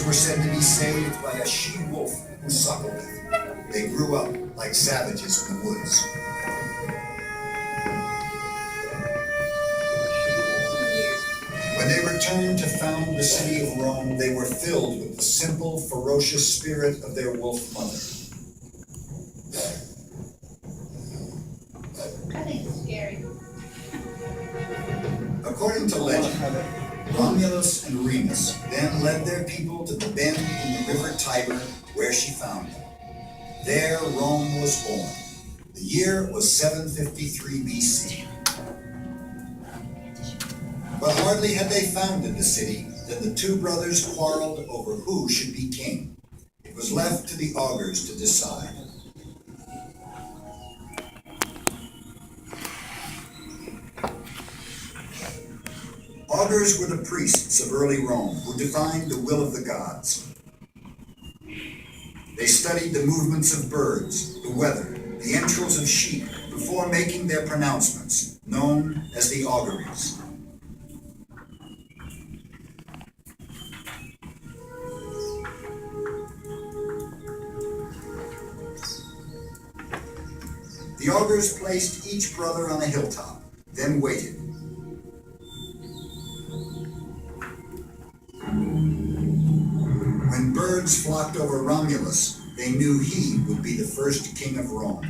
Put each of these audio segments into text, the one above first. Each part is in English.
were said to be saved by a she-wolf who suckled them. They grew up like savages in the woods. When they returned to found the city of Rome, they were filled with the simple, ferocious spirit of their wolf mother. I think it's scary. According to legend, Romulus and Remus then led their people to the bend in the river Tiber where she found them. There Rome was born. The year was 753 BC. But hardly had they founded the city than the two brothers quarreled over who should be king. It was left to the augurs to decide. Augurs were the priests of early Rome who divined the will of the gods. They studied the movements of birds, the weather, the entrails of sheep before making their pronouncements, known as the auguries. The augurs placed each brother on a hilltop, then waited. When birds flocked over Romulus, they knew he would be the first king of Rome.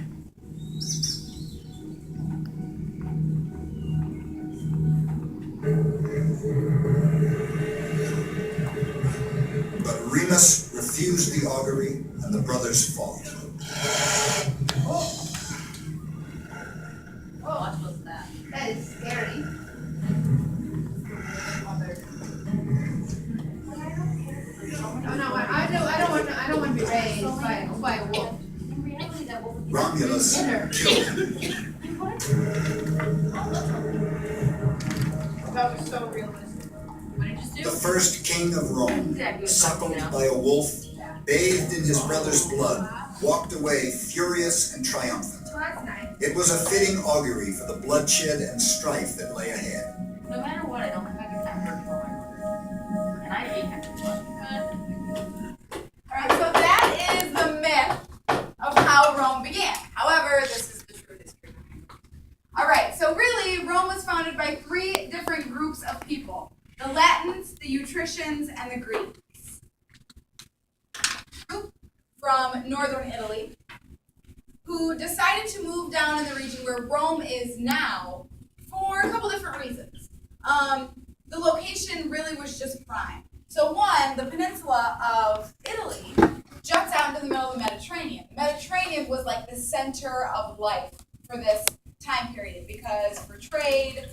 But Remus refused the augury, and the brothers fought. What was that? That is scary. Oh no, I don't want to be raised by a wolf. Romulus killed him. That was so realistic. What did you do? The first king of Rome, suckled by a wolf, bathed in his brother's blood, walked away furious and triumphant. That's nice. It was a fitting augury for the bloodshed and strife that lay ahead. No matter what, I don't think I can have her for and I hate having Alright, so that is the myth of how Rome began. However, this is the true history. Alright, so really, Rome was founded by three different groups of people. The Latins, the Etruscans, and the Greeks. From northern Italy, who decided to move down in the region where Rome is now for a couple different reasons. The location really was just prime. So one, the peninsula of Italy juts out into the middle of the Mediterranean. The Mediterranean was like the center of life for this time period because for trade,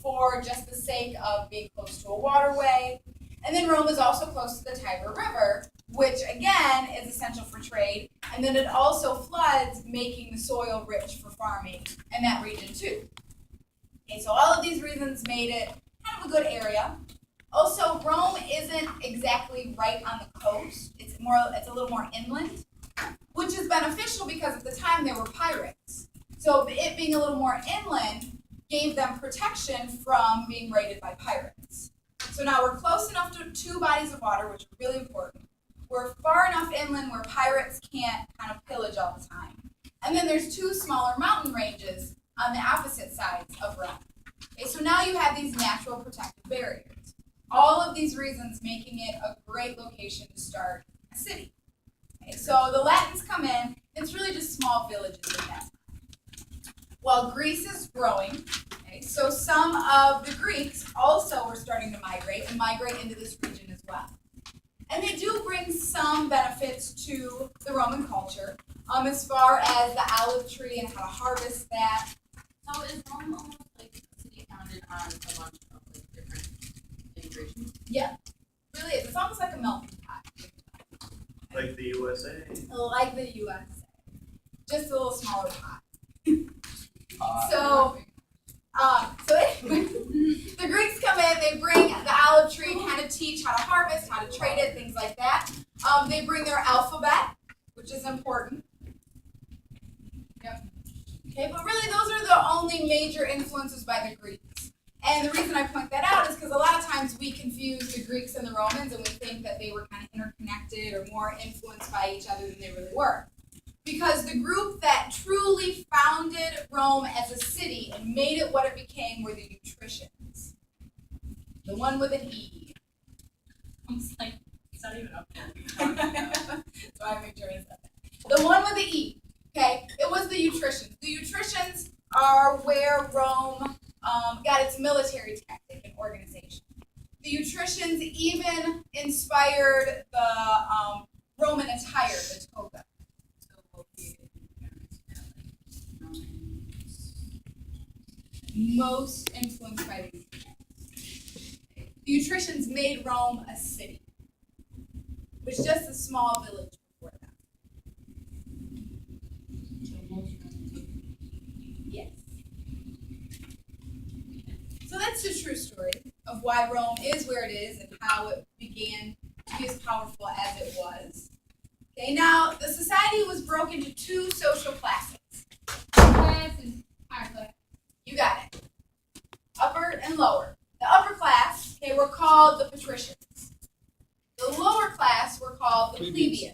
for just the sake of being close to a waterway. And then Rome is also close to the Tiber River, which again is essential for trade. And then it also floods, making the soil rich for farming in that region too. Okay, so all of these reasons made it kind of a good area. Also, Rome isn't exactly right on the coast. It's a little more inland, which is beneficial because at the time there were pirates. So it being a little more inland gave them protection from being raided by pirates. So now we're close enough to two bodies of water, which are really important. We're far enough inland where pirates can't kind of pillage all the time. And then there's two smaller mountain ranges on the opposite sides of Rome. Okay, so now you have these natural protective barriers. All of these reasons making it a great location to start a city. Okay, so the Latins come in, it's really just small villages in that. While Greece is growing, okay, so some of the Greeks also were starting to migrate into this region as well. And they do bring some benefits to the Roman culture, as far as the olive tree and how to harvest that. So is Rome almost like a city founded on a bunch of like different integrations? Yeah, really is. It's almost like a melting pot. Like the USA. Like the USA. Just a little smaller pot. So anyway, the Greeks come in, they bring the olive tree, kind of teach how to harvest, how to trade it, things like that. They bring their alphabet, which is important. Yep. Okay, but really those are the only major influences by the Greeks. And the reason I point that out is because a lot of times we confuse the Greeks and the Romans and we think that they were kind of interconnected or more influenced by each other than they really were. Because the group that truly founded Rome as a city and made it what it became were the Etruscans. The one with an E. I was like, it's not even up there. So I make sure I said that. The one with the E. Okay, it was the Etruscans. The Etruscans are where Rome got its military tactic and organization. The Etruscans even inspired the Roman attire, the toga. So located in areas that like Romans. Most influenced by the Etruscans. The Etruscans made Rome a city. It was just a small village before that. So most Romans. Yes. So that's the true story of why Rome is where it is and how it began to be as powerful as it was. Okay, now the society was broken into two social classes. Class and higher class. You got it. Upper and lower. The upper class, okay, were called the patricians. The lower class were called the plebeians.